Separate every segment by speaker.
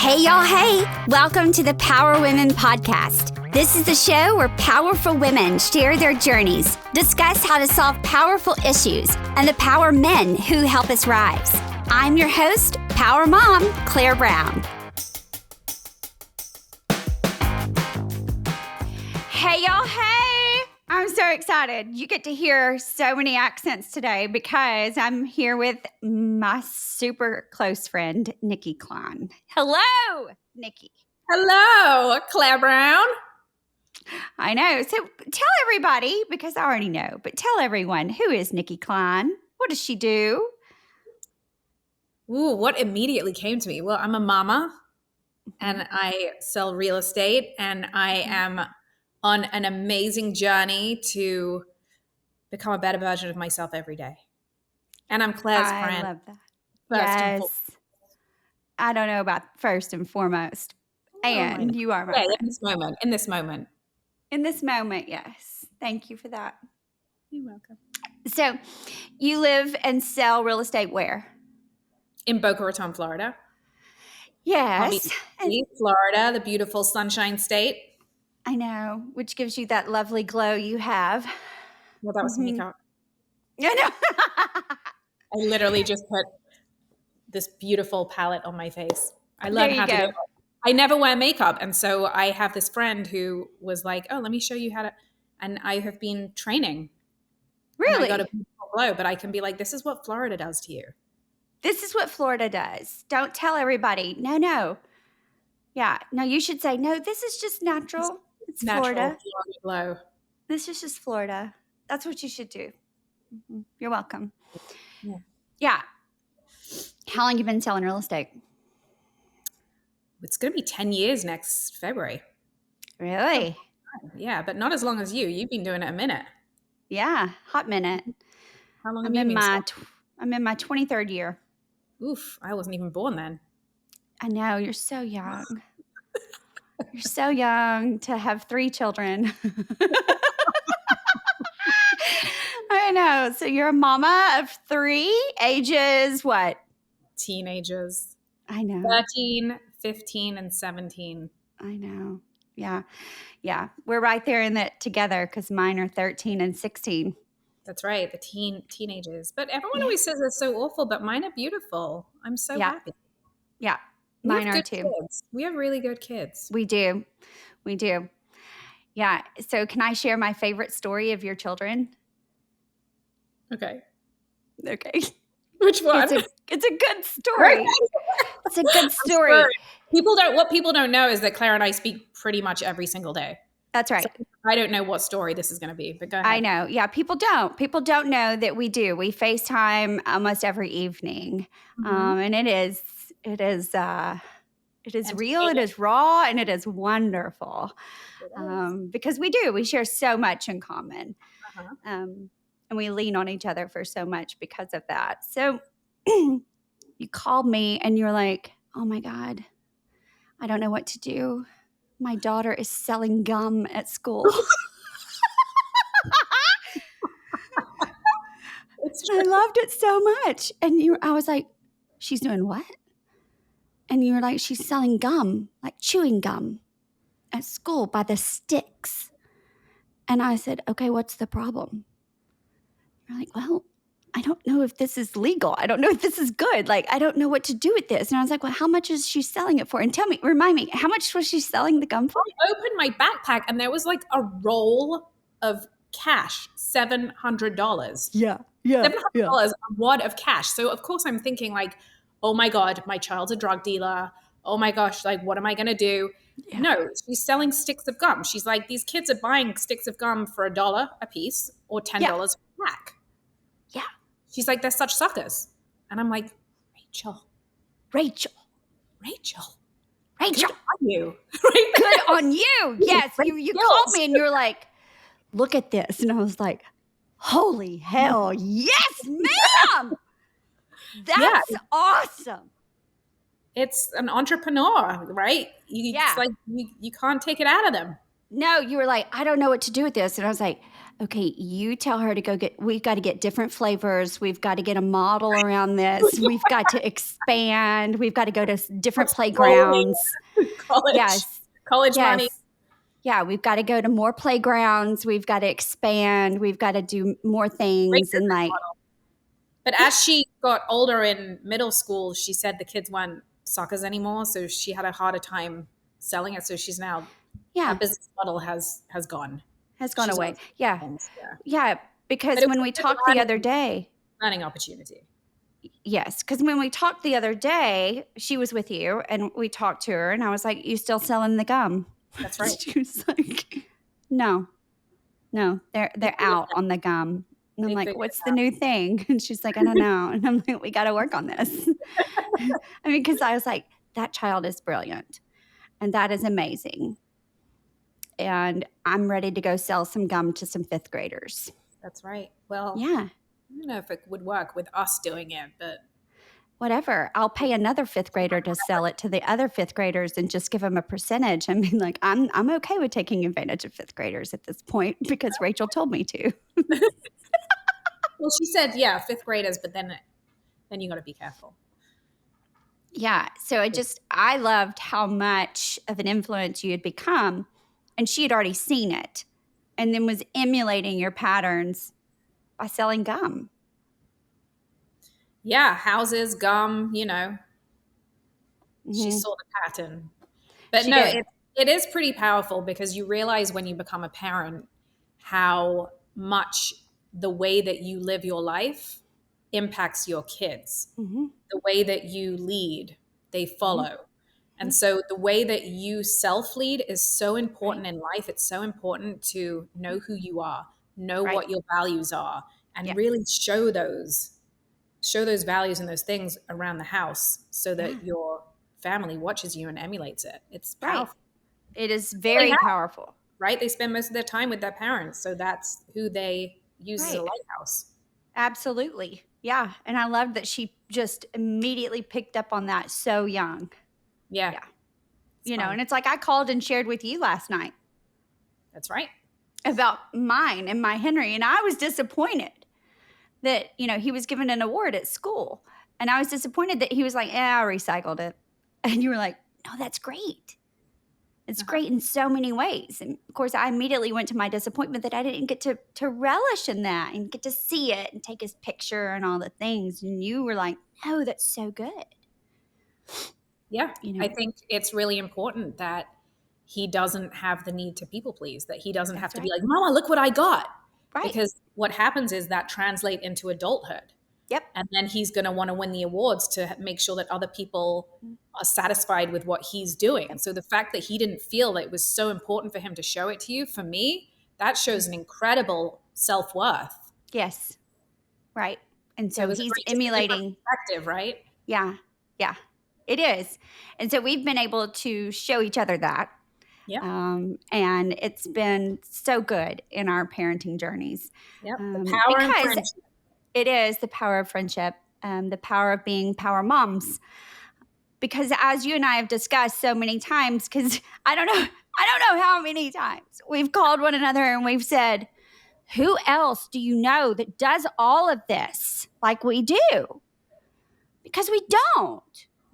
Speaker 1: Hey, y'all. Hey, welcome to the PowerWomen podcast. This is the show where powerful women share their journeys, discuss how to solve powerful issues, and empower men who help us rise. I'm your host, Power Mom, Claire Brown. Hey, y'all. Hey, I'm so excited. You get to hear so many accents today because I'm here with my super close friend, Nikki Klein. Hello, Nikki.
Speaker 2: Hello, Claire Brown.
Speaker 1: I know. So tell everybody, because I already know, but tell everyone, who is Nikki Klein? What does she do?
Speaker 2: Ooh, what immediately came to me? Well, I'm a mama and I sell real estate, and I am on an amazing journey to become a better version of myself every day. And I'm Claire's friend.
Speaker 1: I love that.
Speaker 2: Yes.
Speaker 1: I don't know about first and foremost. And you are my friend.
Speaker 2: In this moment.
Speaker 1: In this moment, yes. Thank you for that.
Speaker 2: You're welcome.
Speaker 1: So you live and sell real estate where?
Speaker 2: In Boca Raton, Florida.
Speaker 1: Yes.
Speaker 2: Florida, the beautiful Sunshine State.
Speaker 1: I know, which gives you that lovely glow you have.
Speaker 2: Well, that was makeup.
Speaker 1: I know.
Speaker 2: I literally just put this beautiful palette on my face. I love how to do it. I never wear makeup. And so I have this friend who was like, oh, let me show you how to. And I have been training.
Speaker 1: Really?
Speaker 2: I got a beautiful glow, but I can be like, this is what Florida does to you.
Speaker 1: This is what Florida does. Don't tell everybody. No. Yeah. No, you should say, no, this is just natural. It's
Speaker 2: natural
Speaker 1: Florida.
Speaker 2: Glow.
Speaker 1: This is just Florida. That's what you should do. Mm-hmm. You're welcome. Yeah. How long have you been selling real estate?
Speaker 2: It's going to be 10 years next February.
Speaker 1: Really?
Speaker 2: Yeah, but not as long as you. You've been doing it a minute.
Speaker 1: Yeah, hot minute.
Speaker 2: How long have you been
Speaker 1: I'm in my 23rd year.
Speaker 2: Oof, I wasn't even born then.
Speaker 1: I know, you're so young. You're so young to have 3 children. I know. So you're a mama of 3, ages what?
Speaker 2: Teenagers.
Speaker 1: I know.
Speaker 2: 13, 15, and 17.
Speaker 1: I know. Yeah. We're right there in that together because mine are 13 and 16.
Speaker 2: That's right. The teenagers. But everyone always says it's so awful, but mine are beautiful. I'm so happy.
Speaker 1: Yeah. Mine are too.
Speaker 2: Kids. We have really good kids.
Speaker 1: We do. Yeah. So can I share my favorite story of your children?
Speaker 2: Okay.
Speaker 1: Which one? It's a good story. It's a good story.
Speaker 2: What people don't know is that Claire and I speak pretty much every single day.
Speaker 1: That's right.
Speaker 2: So I don't know what story this is going to be, but go ahead.
Speaker 1: I know. Yeah, people don't know that we do. We FaceTime almost every evening. And it is real, it is raw, and it is wonderful. Because we share so much in common. And we lean on each other for so much because of that. So you called me and you're like, oh my God, I don't know what to do. My daughter is selling gum at school. I loved it so much. And I was like, she's doing what? And you were like, she's selling gum, like chewing gum at school by the sticks. And I said, okay, what's the problem? You're like, well, I don't know if this is legal. I don't know if this is good. Like, I don't know what to do with this. And I was like, well, how much is she selling it for? And remind me, how much was she selling the gum for?
Speaker 2: I opened my backpack and there was like a roll of cash, $700.
Speaker 1: Yeah.
Speaker 2: $700 a wad of cash. So of course I'm thinking like, oh my God, my child's a drug dealer. Oh my gosh, like what am I going to do? Yeah. No, she's selling sticks of gum. She's like, these kids are buying sticks of gum for $1 a piece or $10 a pack.
Speaker 1: Yeah.
Speaker 2: She's like, they're such suckers. And I'm like, Rachel.
Speaker 1: Good
Speaker 2: on you.
Speaker 1: Good on you. Yes. You called me and you're like, look at this. And I was like, holy hell. Yes, ma'am. That's awesome.
Speaker 2: It's an entrepreneur, right? It's like you can't take it out of them.
Speaker 1: No, you were like, I don't know what to do with this. And I was like, okay, you tell her to go we've got to get different flavors. We've got to get a model around this. We've got to expand. We've got to go to different
Speaker 2: What's rolling?
Speaker 1: playgrounds.
Speaker 2: College.
Speaker 1: Yes.
Speaker 2: College money.
Speaker 1: Yes. Yeah, we've got to go to more playgrounds. We've got to expand. We've got to do more
Speaker 2: Great
Speaker 1: things. And
Speaker 2: business
Speaker 1: like,
Speaker 2: model. But
Speaker 1: yeah,
Speaker 2: as she got older in middle school, she said the kids weren't suckers anymore, so she had a harder time selling it. So she's now
Speaker 1: yeah,
Speaker 2: that business model has gone.
Speaker 1: has gone
Speaker 2: She's
Speaker 1: away.
Speaker 2: always
Speaker 1: Yeah.
Speaker 2: things, yeah.
Speaker 1: Yeah.
Speaker 2: But
Speaker 1: Because
Speaker 2: it was
Speaker 1: when
Speaker 2: a
Speaker 1: we
Speaker 2: good
Speaker 1: talked the other day,
Speaker 2: learning opportunity.
Speaker 1: yes, because when we talked the other day, she was with you and we talked to her and I was like, you still selling the gum?
Speaker 2: That's right.
Speaker 1: She was like, no, they're
Speaker 2: They figured
Speaker 1: out
Speaker 2: it out.
Speaker 1: on the gum. And I'm
Speaker 2: They
Speaker 1: like,
Speaker 2: figured
Speaker 1: what's
Speaker 2: it
Speaker 1: the new thing? And she's like, I don't know. And I'm like, we got to work on this. I mean, because I was like, that child is brilliant and that is amazing. And I'm ready to go sell some gum to some fifth graders.
Speaker 2: That's right. Well,
Speaker 1: Yeah,
Speaker 2: I don't know if it would work with us doing it, but
Speaker 1: whatever. I'll pay another fifth grader to sell it to the other fifth graders and just give them a percentage. I mean, like, I'm okay with taking advantage of fifth graders at this point because Rachel told me to.
Speaker 2: well, she said, yeah, fifth graders, but then you got to be careful.
Speaker 1: Yeah. So I loved how much of an influence you had become. And she had already seen it and then was emulating your patterns by selling gum.
Speaker 2: Yeah, houses, gum, she
Speaker 1: Mm-hmm.
Speaker 2: saw the pattern. But
Speaker 1: She
Speaker 2: no,
Speaker 1: did.
Speaker 2: it is pretty powerful because you realize when you become a parent how much the way that you live your life impacts your kids.
Speaker 1: Mm-hmm.
Speaker 2: The way that you lead, they
Speaker 1: Mm-hmm.
Speaker 2: follow. And so the way that you self lead is so
Speaker 1: Right.
Speaker 2: important in life. It's so important to know who you are, know
Speaker 1: Right.
Speaker 2: what your values are, and
Speaker 1: Yeah.
Speaker 2: really show those values and those things around the house so
Speaker 1: Yeah.
Speaker 2: that your family watches you and emulates it. It's
Speaker 1: Right.
Speaker 2: powerful.
Speaker 1: It is
Speaker 2: Well, they
Speaker 1: very
Speaker 2: have,
Speaker 1: powerful.
Speaker 2: right? They spend most of their time with their parents, so that's who they use as a
Speaker 1: Right.
Speaker 2: lighthouse.
Speaker 1: Absolutely. Yeah. And I love that she just immediately picked up on that so young.
Speaker 2: Yeah,
Speaker 1: Yeah.
Speaker 2: it's fun.
Speaker 1: And it's like I called and shared with you last night
Speaker 2: That's right.
Speaker 1: about mine and my Henry. And I was disappointed that, he was given an award at school. And I was disappointed that he was like, I recycled it. And you were like, no, that's great. It's
Speaker 2: Uh-huh.
Speaker 1: great in so many ways. And of course, I immediately went to my disappointment that I didn't get to relish in that and get to see it and take his picture and all the things. And you were like, no, that's so good.
Speaker 2: Yeah,
Speaker 1: You
Speaker 2: I
Speaker 1: know,
Speaker 2: think it's really important that he doesn't have the need to people please, that he doesn't have
Speaker 1: that's
Speaker 2: to be
Speaker 1: right.
Speaker 2: like, Mama, look what I got.
Speaker 1: Right.
Speaker 2: Because what happens is that translate into adulthood.
Speaker 1: Yep.
Speaker 2: And then he's going to want to win the awards to make sure that other people are satisfied with what he's doing.
Speaker 1: Yep.
Speaker 2: So the fact that he didn't feel that it was so important for him to show it to you, for me, that shows an incredible self-worth.
Speaker 1: Yes. Right. And
Speaker 2: So it
Speaker 1: so
Speaker 2: was a
Speaker 1: he's
Speaker 2: great, just a different
Speaker 1: emulating.
Speaker 2: perspective, right?
Speaker 1: Yeah. Yeah. It is. And so we've been able to show each other that.
Speaker 2: Yeah.
Speaker 1: And it's been so good in our parenting journeys.
Speaker 2: Yep. The power and
Speaker 1: Because
Speaker 2: friendship.
Speaker 1: it is the power of friendship, the power of being power moms. Because as you and I have discussed so many times, because I don't know how many times we've called one another and we've said, who else do you know that does all of this like we do? Because we don't.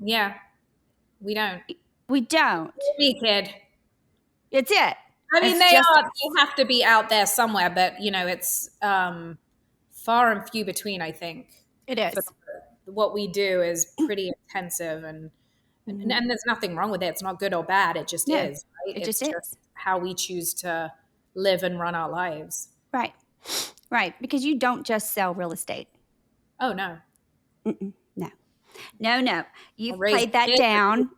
Speaker 2: Yeah. We don't.
Speaker 1: We don't.
Speaker 2: Me, kid.
Speaker 1: It's it.
Speaker 2: I mean,
Speaker 1: It's just
Speaker 2: they
Speaker 1: us.
Speaker 2: have to be out there somewhere, but it's far and few between, I think.
Speaker 1: It
Speaker 2: For
Speaker 1: is.
Speaker 2: what we do is pretty intensive, and there's nothing wrong with it. It's not good or bad. It just
Speaker 1: No,
Speaker 2: is, right?
Speaker 1: it
Speaker 2: It's
Speaker 1: just
Speaker 2: just
Speaker 1: is.
Speaker 2: how we choose to live and run our lives.
Speaker 1: Right. Right. Because you don't just sell real estate.
Speaker 2: Oh no,
Speaker 1: No. No.
Speaker 2: I
Speaker 1: You've
Speaker 2: raise
Speaker 1: played that
Speaker 2: kids.
Speaker 1: down.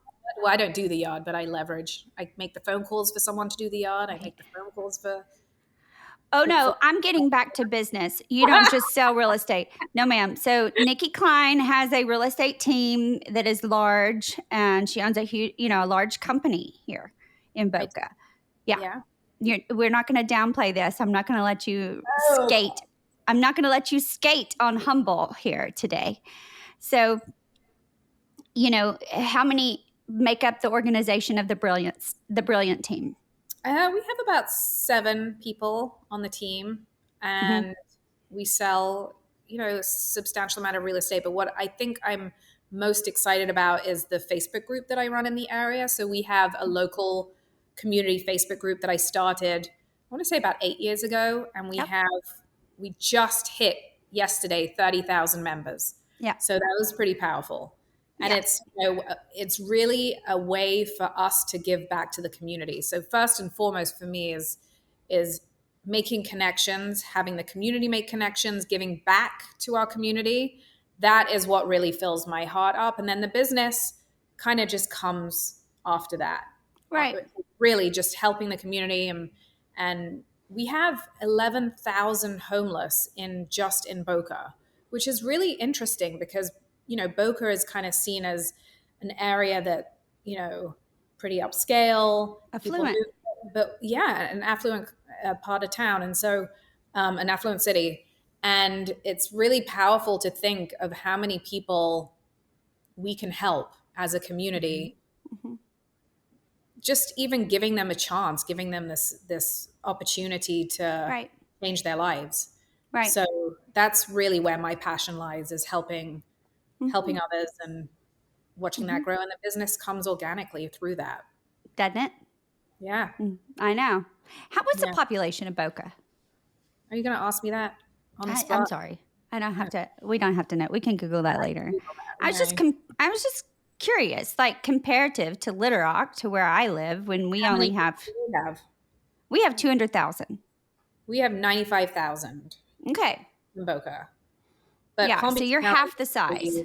Speaker 2: Well, I don't do the yard, but I leverage. I make the phone calls for someone to do the yard. I
Speaker 1: Right.
Speaker 2: make the phone calls for.
Speaker 1: Oh,
Speaker 2: for
Speaker 1: no, I'm getting back to business. You don't just sell real estate. No, ma'am. So Nikki Klein has a real estate team that is large, and she owns a huge, a large company here in Boca. Yeah. We're not going to downplay this. I'm not going to let you
Speaker 2: Oh,
Speaker 1: skate. I'm not going to let you skate on humble here today. So, how many make up the organization of the brilliant team?
Speaker 2: we have about 7 people on the team. and we sell, a substantial amount of real estate. But what I think I'm most excited about is the Facebook group that I run in the area. So we have a local community Facebook group that I started, I want to say about 8 years ago, and
Speaker 1: Yep.
Speaker 2: we just hit yesterday 30,000 members.
Speaker 1: Yeah.
Speaker 2: So that was pretty powerful. And
Speaker 1: Yeah.
Speaker 2: it's really a way for us to give back to the community. So first and foremost for me is making connections, having the community make connections, giving back to our community. That is what really fills my heart up. And then the business kind of just comes after that.
Speaker 1: Right.
Speaker 2: Really just helping the community. And we have 11,000 homeless in Boca, which is really interesting because, Boca is kind of seen as an area that, pretty upscale.
Speaker 1: Affluent.
Speaker 2: But yeah, an affluent part of town. And so an affluent city. And it's really powerful to think of how many people we can help as a community.
Speaker 1: Mm-hmm.
Speaker 2: Just even giving them a chance, giving them this opportunity to change their lives.
Speaker 1: Right.
Speaker 2: So that's really where my passion lies, is helping others and watching that grow. And the business comes organically through that.
Speaker 1: Doesn't it?
Speaker 2: Yeah.
Speaker 1: I know. What's the population of Boca?
Speaker 2: Are you going to ask me that on the spot?
Speaker 1: I'm sorry. I don't have to. We don't have to know. We can Google that later. I was just curious, like comparative to Little Rock, to where I live, when we only have. We have 200,000.
Speaker 2: We have 95,000.
Speaker 1: Okay.
Speaker 2: In Boca. But
Speaker 1: yeah, so you're half the size.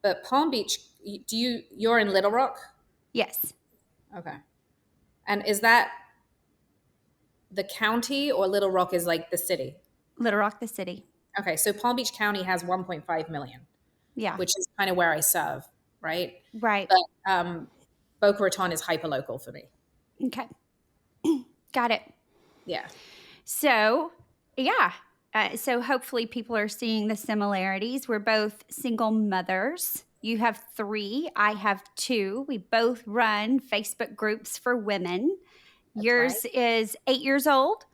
Speaker 2: But Palm Beach, you're in Little Rock?
Speaker 1: Yes.
Speaker 2: Okay. And is that the county, or Little Rock is like the city?
Speaker 1: Little Rock, the city.
Speaker 2: Okay, so Palm Beach County has 1.5 million.
Speaker 1: Yeah.
Speaker 2: Which is kind of where I serve, right?
Speaker 1: Right.
Speaker 2: But Boca Raton is hyperlocal for me.
Speaker 1: Okay. Got it.
Speaker 2: Yeah.
Speaker 1: So, yeah. So hopefully people are seeing the similarities. We're both single mothers. You have 3. I have 2. We both run Facebook groups for women. That's Yours is 8 years old.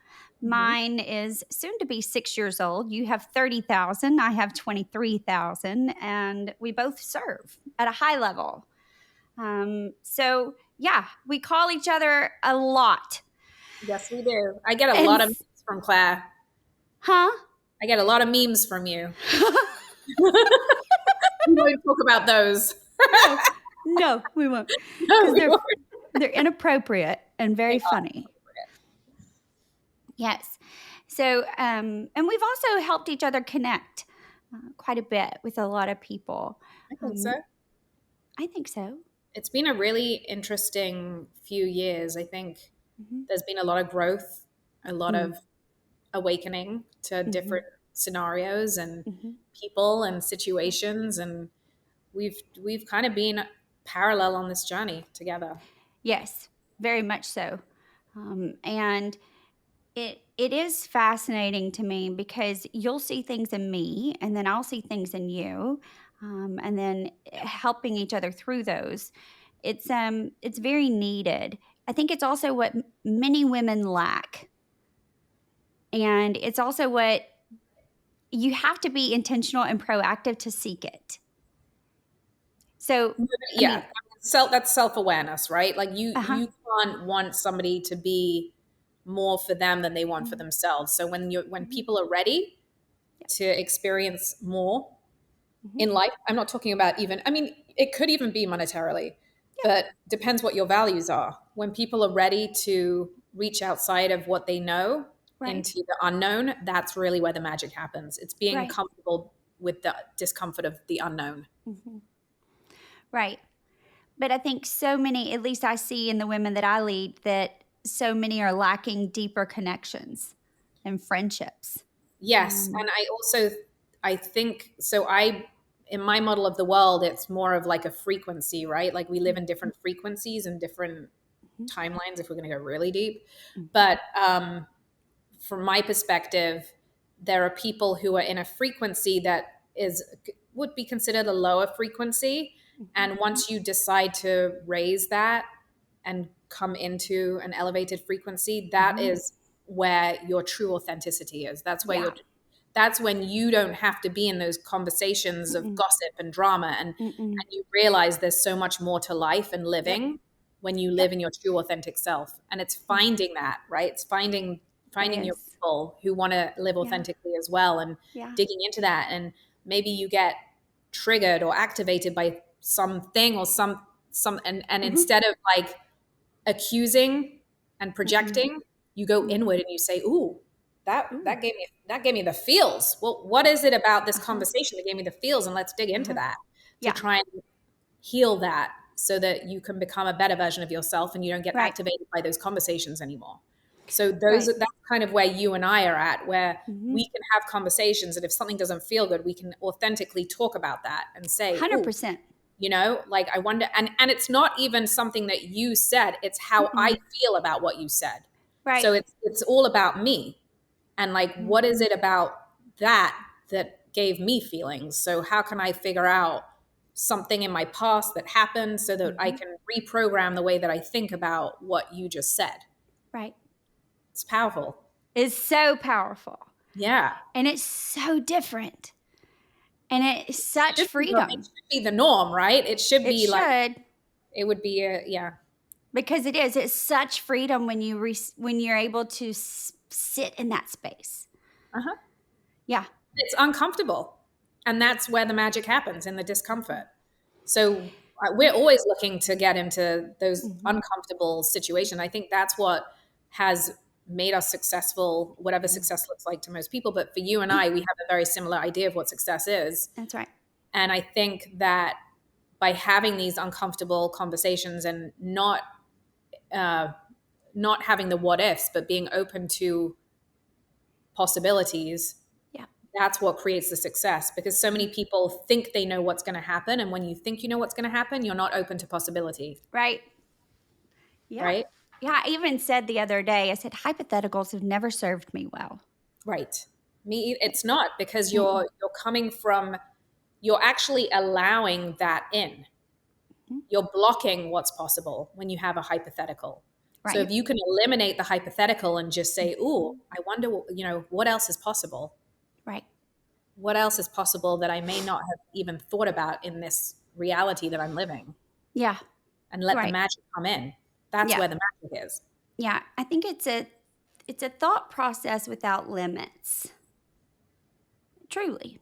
Speaker 1: Mine is soon to be 6 years old. You have 30,000. I have 23,000. And we both serve at a high level. So, yeah, we call each other a lot.
Speaker 2: Yes, we do. I get a lot of memes from Claire.
Speaker 1: Huh?
Speaker 2: I get a lot of memes from you. We won't talk about those.
Speaker 1: No, we won't. Because they're inappropriate and very funny. Yes. So, and we've also helped each other connect quite a bit with a lot of people.
Speaker 2: I think so.
Speaker 1: I think so.
Speaker 2: It's been a really interesting few years. I think there's been a lot of growth, a lot of awakening to different scenarios and people and situations, and we've kind of been parallel on this journey together.
Speaker 1: Yes, very much so. And it is fascinating to me because you'll see things in me, and then I'll see things in you, and then helping each other through those. It's very needed. I think it's also what many women lack, and it's also what you have to be intentional and proactive to seek it. So
Speaker 2: yeah, that's self-awareness, right? Like you can't want somebody to be more for them than they want for themselves. So when people are ready to experience more in life, I'm not talking about it could even be monetarily, but depends what your values are. When people are ready to reach outside of what they know into the unknown, that's really where the magic happens. It's being comfortable with the discomfort of the unknown.
Speaker 1: Right. But I think so many, at least I see in the women that I lead, that so many are lacking deeper connections and friendships.
Speaker 2: Yes. And I think, so in my model of the world, it's more of like a frequency, right? Like we live in different frequencies and different timelines, if we're going to go really deep. But from my perspective, there are people who are in a frequency that would be considered a lower frequency. And once you decide to raise that and come into an elevated frequency, that is where your true authenticity is. That's when you don't have to be in those conversations of gossip and drama, and you realize there's so much more to life and living when you live in your true authentic self. And it's finding that, right? It's finding your people who want to live authentically as well, and digging into that. And maybe you get triggered or activated by something or some and instead of like accusing and projecting, you go inward and you say, ooh, that gave me the feels. Well, what is it about this conversation that gave me the feels? And let's dig into that to try and heal that, so that you can become a better version of yourself and you don't get activated by those conversations anymore. So that's kind of where you and I are at, where we can have conversations, and if something doesn't feel good, we can authentically talk about that and say,
Speaker 1: 100%.
Speaker 2: You know, like I wonder, and it's not even something that you said, it's how I feel about what you said.
Speaker 1: Right.
Speaker 2: So it's all about me. And like, what is it about that gave me feelings? So how can I figure out something in my past that happened so that I can reprogram the way that I think about what you just said?
Speaker 1: Right.
Speaker 2: It's powerful.
Speaker 1: It's so powerful.
Speaker 2: Yeah.
Speaker 1: And it's so different. And it's such freedom.
Speaker 2: It should be the norm, right? It should be like, it would be
Speaker 1: because it is. It's such freedom when you're able to sit in that space. Yeah.
Speaker 2: It's uncomfortable. And that's where the magic happens, in the discomfort. So we're always looking to get into those uncomfortable situations. I think that's what has made us successful, whatever success looks like to most people. But for you and I, we have a very similar idea of what success is.
Speaker 1: That's right.
Speaker 2: And I think that by having these uncomfortable conversations and not having the what ifs, but being open to possibilities, that's what creates the success. Because so many people think they know what's going to happen. And when you think you know what's going to happen, you're not open to possibility.
Speaker 1: Right. Yeah.
Speaker 2: Right?
Speaker 1: Yeah. I even said the other day, I said, hypotheticals have never served me well.
Speaker 2: Right. It's not, because you're coming from, you're actually allowing that in. You're blocking what's possible when you have a hypothetical. Right. So if you can eliminate the hypothetical and just say, ooh, I wonder, what else is possible?
Speaker 1: Right.
Speaker 2: What else is possible that I may not have even thought about in this reality that I'm living?
Speaker 1: Yeah.
Speaker 2: And let the magic come in. That's where the magic is.
Speaker 1: Yeah. I think it's a thought process without limits. Truly.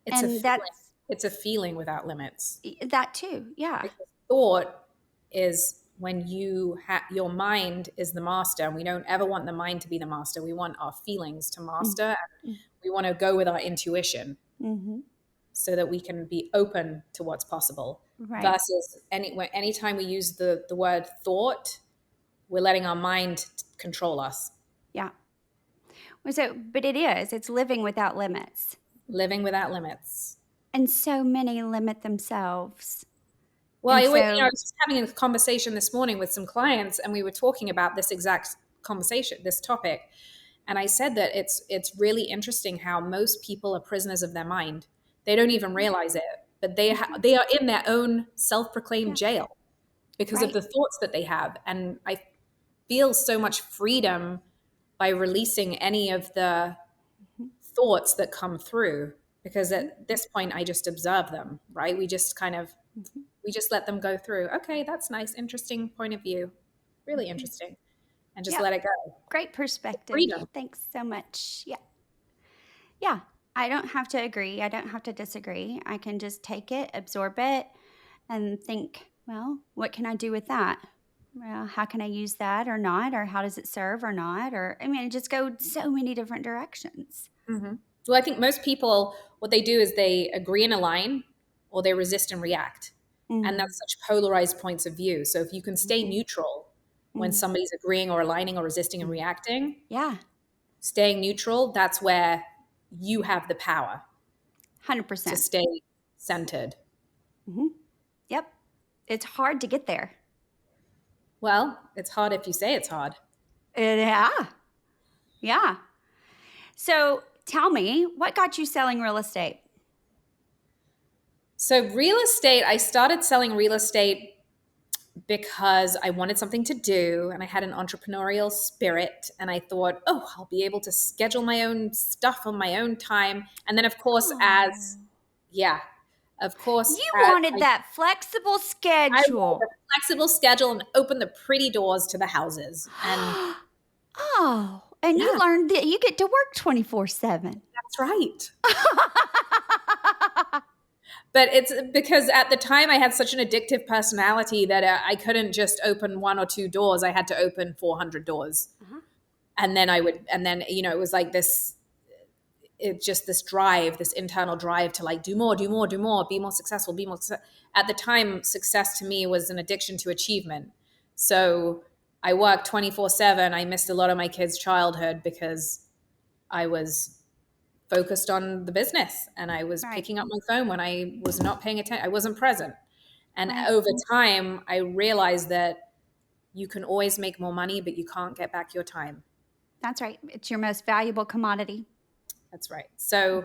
Speaker 2: It's a feeling without limits.
Speaker 1: That too. Yeah.
Speaker 2: Because thought is when your mind is the master, and we don't ever want the mind to be the master. We want our feelings to master. And we want to go with our intuition so that we can be open to what's possible. Right. Versus anytime we use the word thought, we're letting our mind control us.
Speaker 1: Yeah. But it's living without limits.
Speaker 2: Living without limits.
Speaker 1: And so many limit themselves.
Speaker 2: Well, I was just having a conversation this morning with some clients, and we were talking about this exact conversation, this topic. And I said that it's really interesting how most people are prisoners of their mind. They don't even realize it, but they are in their own self-proclaimed jail because of the thoughts that they have. And I feel so much freedom by releasing any of the thoughts that come through, because at this point I just observe them, right? We just kind of we just let them go through. Okay, that's nice, interesting point of view, really interesting, and just let it go.
Speaker 1: Great perspective.
Speaker 2: Freedom.
Speaker 1: Thanks so much. Yeah. I don't have to agree. I don't have to disagree. I can just take it, absorb it, and think, well, what can I do with that? Well, how can I use that or not? Or how does it serve or not? Or, just go so many different directions.
Speaker 2: Mm-hmm. Well, I think most people, what they do is they agree and align, or they resist and react. And that's such polarized points of view. So if you can stay neutral when somebody's agreeing or aligning or resisting and reacting, staying neutral, that's where you have the power
Speaker 1: 100%
Speaker 2: to stay centered.
Speaker 1: Yep. It's hard to get there.
Speaker 2: Well, it's hard if you say it's hard.
Speaker 1: Yeah. So tell me, what got you selling real estate?
Speaker 2: So real estate, I started selling real estate because I wanted something to do and I had an entrepreneurial spirit, and I thought, oh, I'll be able to schedule my own stuff on my own time. And then, of course,
Speaker 1: Oh.
Speaker 2: yeah,
Speaker 1: You
Speaker 2: as
Speaker 1: wanted that flexible
Speaker 2: I wanted
Speaker 1: schedule.
Speaker 2: a flexible schedule and open the pretty doors to the houses. And
Speaker 1: Oh, and you
Speaker 2: yeah,
Speaker 1: learned that you get to work 24/7.
Speaker 2: that's right. But it's because at the time I had such an addictive personality that I couldn't just open one or two doors. I had to open 400 doors.
Speaker 1: Uh-huh.
Speaker 2: And then it was like this drive, this internal drive to like do more, do more, do more, be more successful, be more successful. At the time, success to me was an addiction to achievement. So I worked 24/7. I missed a lot of my kids' childhood because I was focused on the business and I was
Speaker 1: Right,
Speaker 2: picking up my phone when I was not paying attention. I wasn't present. And
Speaker 1: right.
Speaker 2: over time, I realized that you can always make more money, but you can't get back your time.
Speaker 1: That's right. It's your most valuable commodity.
Speaker 2: That's right. So,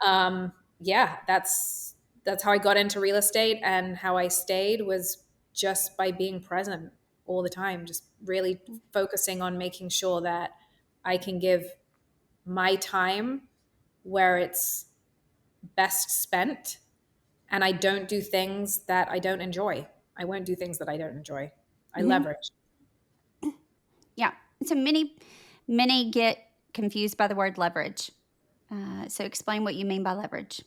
Speaker 1: Mhm.
Speaker 2: yeah, that's how I got into real estate, and how I stayed was just by being present all the time, just really focusing on making sure that I can give my time where it's best spent, and I don't do things that I don't enjoy. I won't do things that I don't enjoy. I
Speaker 1: Mhm.
Speaker 2: leverage.
Speaker 1: Yeah. So many get confused by the word leverage. So explain what you mean by leverage.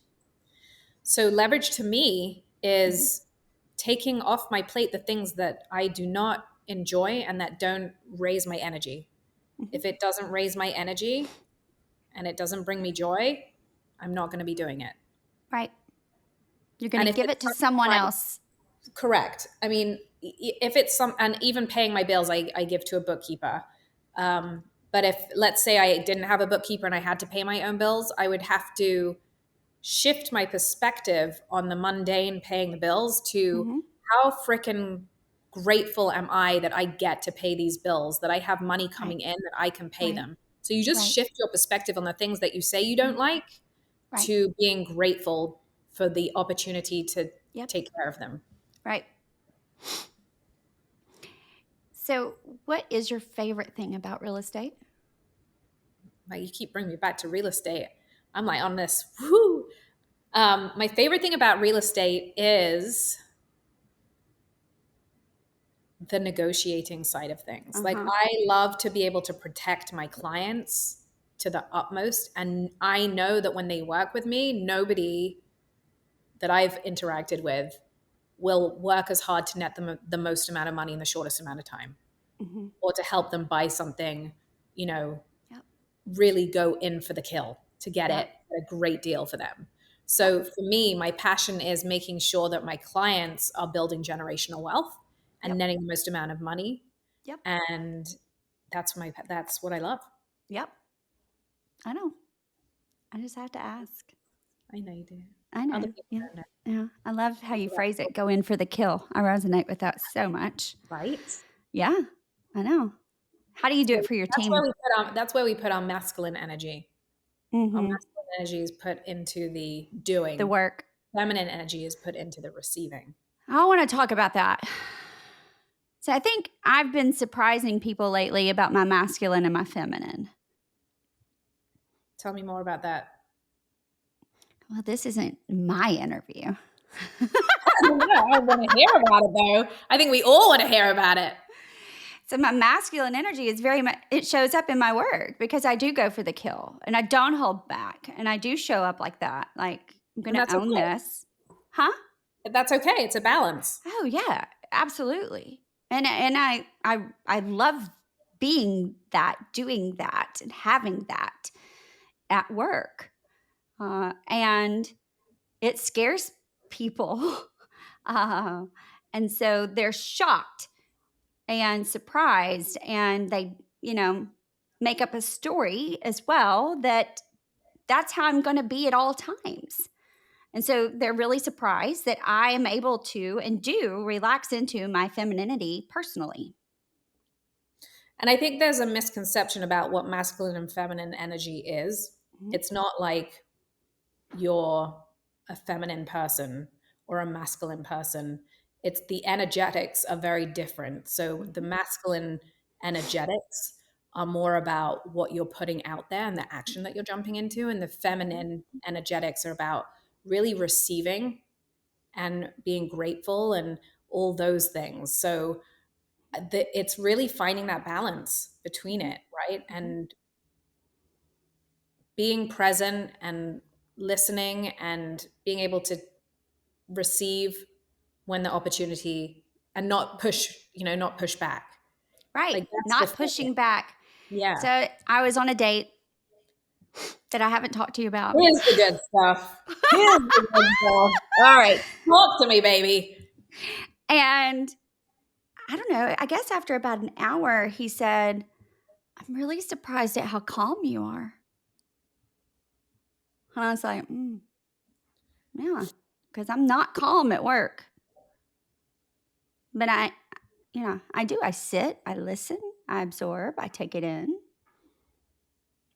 Speaker 2: So leverage to me
Speaker 1: Mhm.
Speaker 2: is taking off my plate the things that I do not enjoy and that don't raise my energy.
Speaker 1: Mhm.
Speaker 2: If it doesn't raise my energy and it doesn't bring me joy, I'm not going to be doing it.
Speaker 1: Right. You're going
Speaker 2: And
Speaker 1: to
Speaker 2: if
Speaker 1: give
Speaker 2: it's
Speaker 1: it to
Speaker 2: something
Speaker 1: someone
Speaker 2: like,
Speaker 1: else.
Speaker 2: correct. I mean, if it's and even paying my bills, I give to a bookkeeper. But if, let's say, I didn't have a bookkeeper and I had to pay my own bills, I would have to shift my perspective on the mundane paying the bills to
Speaker 1: Hmm.
Speaker 2: how freaking grateful am I that I get to pay these bills, that I have money
Speaker 1: Right.
Speaker 2: coming in, that I can pay
Speaker 1: Right.
Speaker 2: them. So you just
Speaker 1: Right.
Speaker 2: shift your perspective on the things that you say you don't like
Speaker 1: Right.
Speaker 2: to being grateful for the opportunity to
Speaker 1: Yep.
Speaker 2: take care of them.
Speaker 1: Right. So, what is your favorite thing about real estate?
Speaker 2: Like, you keep bringing me back to real estate. I'm like on this. Whoo. My favorite thing about real estate is the negotiating side of things.
Speaker 1: Uh
Speaker 2: Like,
Speaker 1: huh.
Speaker 2: I love to be able to protect my clients to the utmost. And I know that when they work with me, nobody that I've interacted with will work as hard to net them the most amount of money in the shortest amount of time,
Speaker 1: Hmm.
Speaker 2: or to help them buy something, you know,
Speaker 1: Yep.
Speaker 2: really go in for the kill to get
Speaker 1: Yep.
Speaker 2: it at a great deal for them.
Speaker 1: Yep.
Speaker 2: So for me, my passion is making sure that my clients are building generational wealth and
Speaker 1: Yep.
Speaker 2: netting the most amount of money.
Speaker 1: Yep.
Speaker 2: And that's what I love.
Speaker 1: Yep. I know. I just have to ask.
Speaker 2: I know you do.
Speaker 1: I
Speaker 2: Other
Speaker 1: know.
Speaker 2: people
Speaker 1: Yeah.
Speaker 2: don't know.
Speaker 1: Yeah. I love how you phrase
Speaker 2: Yeah.
Speaker 1: it. Go in for the kill. I resonate with that so much.
Speaker 2: Right.
Speaker 1: Yeah. I know. How do you do
Speaker 2: So
Speaker 1: it for your team?
Speaker 2: that's where we put our masculine energy. Our
Speaker 1: Hmm.
Speaker 2: masculine energy is put into the
Speaker 1: The
Speaker 2: doing.
Speaker 1: work.
Speaker 2: Feminine energy is put into the receiving.
Speaker 1: I want to talk about that. So I think I've been surprising people lately about my masculine and my feminine.
Speaker 2: Tell me more about that.
Speaker 1: Well, this isn't my interview.
Speaker 2: Yeah, I want to hear about it though. I think we all want to hear about it.
Speaker 1: So my masculine energy is very much, it shows up in my work because I do go for the kill and I don't hold back and I do show up like that. Like I'm going
Speaker 2: And
Speaker 1: to
Speaker 2: that's
Speaker 1: own
Speaker 2: okay.
Speaker 1: this. Huh?
Speaker 2: That's okay. It's a balance.
Speaker 1: Oh yeah, absolutely. And I love being that, doing that and having that at work. And it scares people. uh, and so they're shocked and surprised and they, make up a story as well that that's how I'm going to be at all times. And so they're really surprised that I am able to and do relax into my femininity personally.
Speaker 2: And I think there's a misconception about what masculine and feminine energy is.
Speaker 1: Mhm.
Speaker 2: It's not like you're a feminine person or a masculine person. it's the energetics are very different. So the masculine energetics are more about what you're putting out there and the action that you're jumping into, and the feminine energetics are about really receiving and being grateful and all those things. So it's really finding that balance between it, right? And being present and listening and being able to receive when the opportunity, and not push, not push back.
Speaker 1: Right.
Speaker 2: Like that's the
Speaker 1: Not
Speaker 2: thing.
Speaker 1: pushing back.
Speaker 2: Yeah.
Speaker 1: So I was on a date that I haven't talked to you about.
Speaker 2: Here's the good stuff. Here's the good stuff. All right. Talk to me, baby.
Speaker 1: And I don't know, I guess after about an hour, he said, I'm really surprised at how calm you are. And I was like, yeah, because I'm not calm at work. But I do. I sit, I listen, I absorb, I take it in.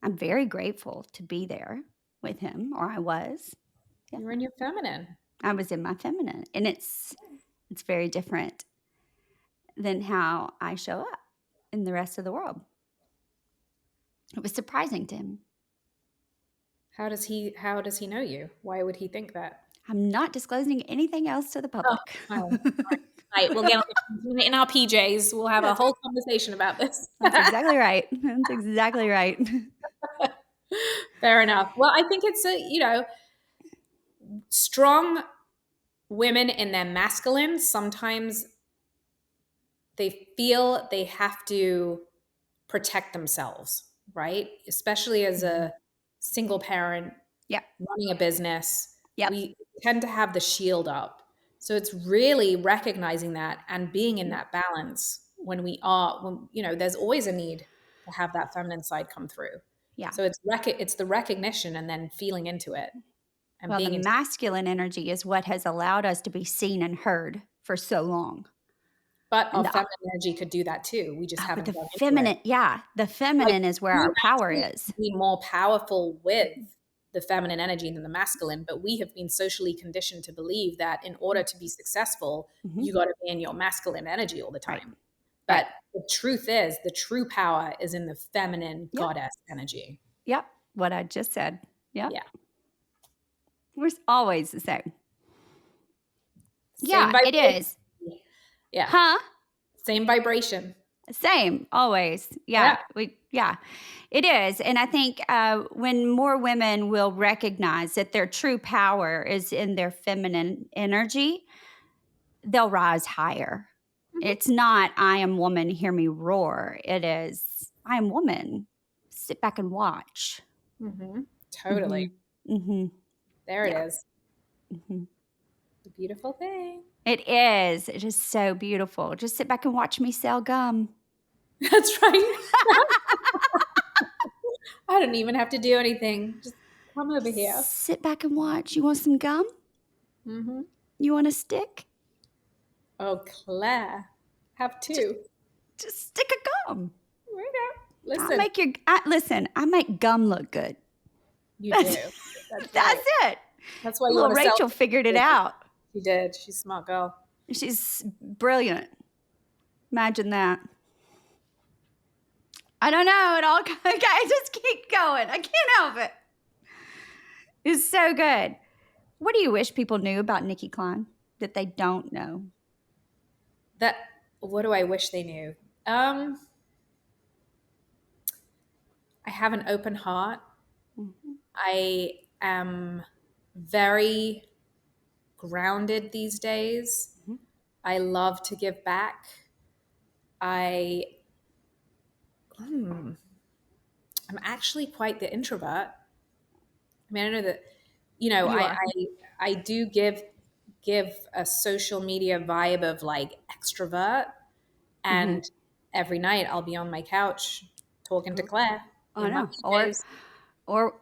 Speaker 1: I'm very grateful to be there with him, or I was. Yeah.
Speaker 2: You're in your feminine.
Speaker 1: I was in my feminine. And it's very different than how I show up in the rest of the world. It was surprising to him.
Speaker 2: How does he know you? Why would he think that?
Speaker 1: I'm not disclosing anything else to the public.
Speaker 2: Oh, right. We'll get in our PJs. We'll have a whole conversation about this.
Speaker 1: That's exactly right. That's exactly right.
Speaker 2: Fair enough. Well, I think it's strong women in their masculine, sometimes they feel they have to protect themselves, right? Especially as a single parent,
Speaker 1: Yep.
Speaker 2: running a business,
Speaker 1: Yep.
Speaker 2: we tend to have the shield up. So it's really recognizing that and being in that balance when there's always a need to have that feminine side come through.
Speaker 1: Yeah.
Speaker 2: So it's the recognition and then feeling into it and
Speaker 1: Well, the
Speaker 2: being into
Speaker 1: masculine energy is what has allowed us to be seen and heard for so long.
Speaker 2: But our
Speaker 1: And
Speaker 2: feminine energy could do that too. We just
Speaker 1: but
Speaker 2: haven't
Speaker 1: the
Speaker 2: gone into
Speaker 1: feminine,
Speaker 2: it.
Speaker 1: the feminine is where our power
Speaker 2: We
Speaker 1: is.
Speaker 2: be more powerful with the feminine energy than the masculine, but we have been socially conditioned to believe that in order to be successful, you got to be in your masculine energy all the time.
Speaker 1: Right.
Speaker 2: But the truth is, the true power is in the feminine goddess energy.
Speaker 1: Yep. What I just said. Yep.
Speaker 2: Yeah.
Speaker 1: We're always the same.
Speaker 2: Same
Speaker 1: It is.
Speaker 2: Yeah.
Speaker 1: Huh?
Speaker 2: Same vibration.
Speaker 1: Same, always. Yeah. It is. And I think when more women will recognize that their true power is in their feminine energy, they'll rise higher. It's not, I am woman, hear me roar. It is, I am woman, sit back and watch.
Speaker 2: Totally. There it
Speaker 1: Yeah.
Speaker 2: is. The beautiful thing.
Speaker 1: It is. It is so beautiful. Just sit back and watch me sell gum.
Speaker 2: That's right. I don't even have to do anything. Just come over here.
Speaker 1: Sit back and watch. You want some gum? You want a stick?
Speaker 2: Oh, Claire. Have two.
Speaker 1: Just stick a gum.
Speaker 2: Right now.
Speaker 1: Listen. I make gum look good.
Speaker 2: You do.
Speaker 1: That's it.
Speaker 2: That's why you
Speaker 1: Little
Speaker 2: want to
Speaker 1: Rachel figured it out.
Speaker 2: She did. She's a smart girl.
Speaker 1: She's brilliant. Imagine that. I don't know. It all I just keep going. I can't help it. It's so good. What do you wish people knew about Nikki Klein that they don't know?
Speaker 2: What do I wish they knew? I have an open heart. I am very grounded these days. I love to give back. I'm actually quite the introvert. I mean, I know that, I do give a social media vibe of like extrovert, and every night I'll be on my couch talking to Claire.
Speaker 1: I know.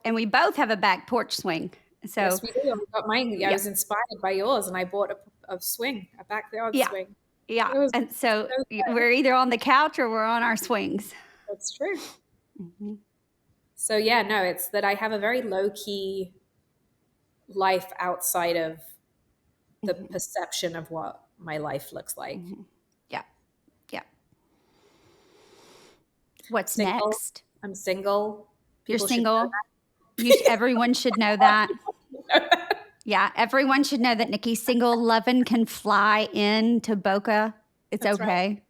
Speaker 1: And we both have a back porch swing. So
Speaker 2: yes, we do. I got mine. I was inspired by yours, and I bought a swing, a backyard swing.
Speaker 1: Yeah. And so we're either on the couch or we're on our swings.
Speaker 2: That's true. So yeah, no, it's that I have a very low key life outside of the perception of what my life looks like.
Speaker 1: Mm-hmm. Yeah. Yeah. What's
Speaker 2: Single.
Speaker 1: next?
Speaker 2: I'm single.
Speaker 1: You're
Speaker 2: People should know
Speaker 1: single. Everyone should know that.
Speaker 2: that.
Speaker 1: Yeah, everyone should know that Nikki's single. Lovin can fly in to Boca. It's
Speaker 2: That's right.
Speaker 1: okay.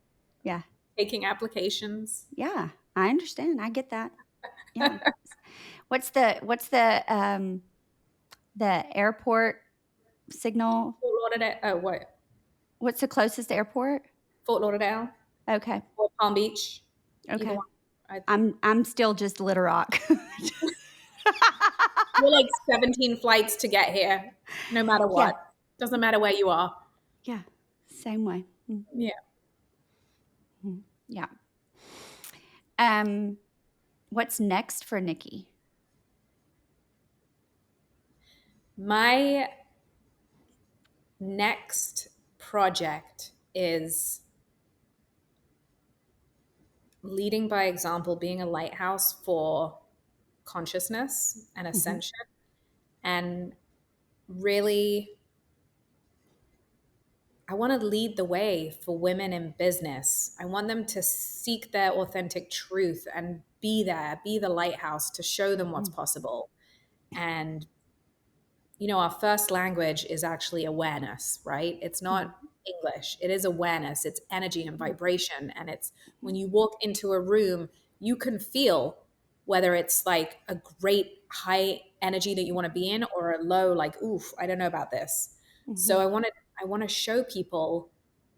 Speaker 1: Yeah.
Speaker 2: Taking applications.
Speaker 1: Yeah, I understand. I get that. Yeah. What's the airport signal?
Speaker 2: Fort Lauderdale. Oh, what?
Speaker 1: What's the closest airport?
Speaker 2: Fort Lauderdale
Speaker 1: Okay.
Speaker 2: or Palm Beach. Either
Speaker 1: Okay.
Speaker 2: one.
Speaker 1: I'm still just Little Rock.
Speaker 2: We're like 17 flights to get here, no matter what.
Speaker 1: Yeah.
Speaker 2: Doesn't matter where you are.
Speaker 1: Yeah. Same way.
Speaker 2: Yeah.
Speaker 1: Yeah. What's next for Nikki?
Speaker 2: My next project is leading by example, being a lighthouse for consciousness and ascension, and really I want to lead the way for women in business. I want them to seek their authentic truth and be there, be the lighthouse to show them what's possible. And, you know, our first language is actually awareness, right? It's not English. It is awareness. It's energy and vibration. And it's when you walk into a room, you can feel whether it's like a great high energy that you want to be in or a low, like, oof, I don't know about this. So I want to show people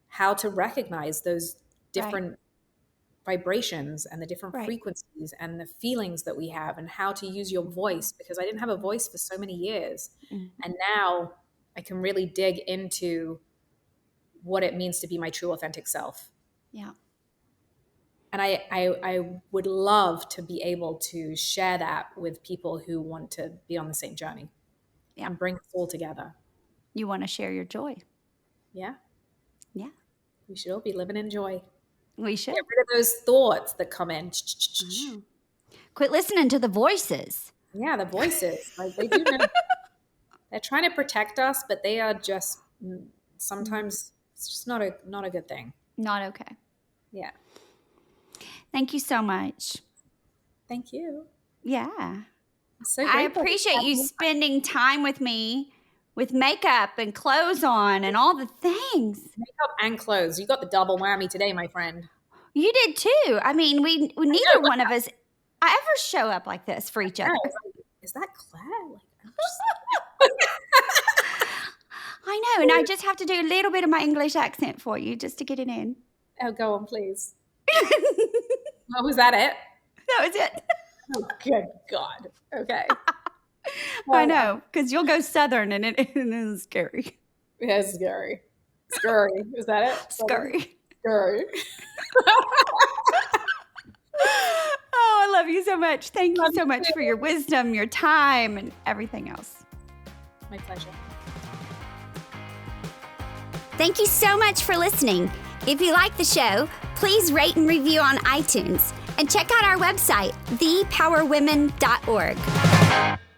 Speaker 2: how to recognize those different vibrations and the different frequencies and the feelings that we have and how to use your voice, because I didn't have a voice for so many years. And now I can really dig into what it means to be my true authentic self.
Speaker 1: Yeah.
Speaker 2: And I would love to be able to share that with people who want to be on the same journey and bring us all together.
Speaker 1: You want to share your joy.
Speaker 2: Yeah.
Speaker 1: Yeah.
Speaker 2: We should all be living in joy.
Speaker 1: We should.
Speaker 2: Get rid of those thoughts that come in.
Speaker 1: Quit listening to the voices.
Speaker 2: Yeah, the voices. Like they do know. They're trying to protect us, but they are just sometimes it's just not a good thing.
Speaker 1: Not okay.
Speaker 2: Yeah.
Speaker 1: Thank you so much.
Speaker 2: Thank you.
Speaker 1: Yeah.
Speaker 2: So
Speaker 1: I appreciate you spending time with me with makeup and clothes on and all the things.
Speaker 2: Makeup and clothes. You got the double whammy today, my friend.
Speaker 1: You did too. I mean, we neither one of us ever show up like this for each other.
Speaker 2: Is that Claire? Like,
Speaker 1: I know, and I just have to do a little bit of my English accent for you just to get it in.
Speaker 2: Oh, go on, please. Oh, was that it?
Speaker 1: That was it.
Speaker 2: Oh, good God. Okay.
Speaker 1: I know, because you'll go Southern and it is scary.
Speaker 2: Yeah, it's scary. Scurry. Is that it?
Speaker 1: Scurry.
Speaker 2: Scurry.
Speaker 1: Oh, I love you so much. Thank you so much for your wisdom, your time, and everything else.
Speaker 2: My pleasure.
Speaker 1: Thank you so much for listening. If you like the show, please rate and review on iTunes and check out our website, thepowerwomen.org.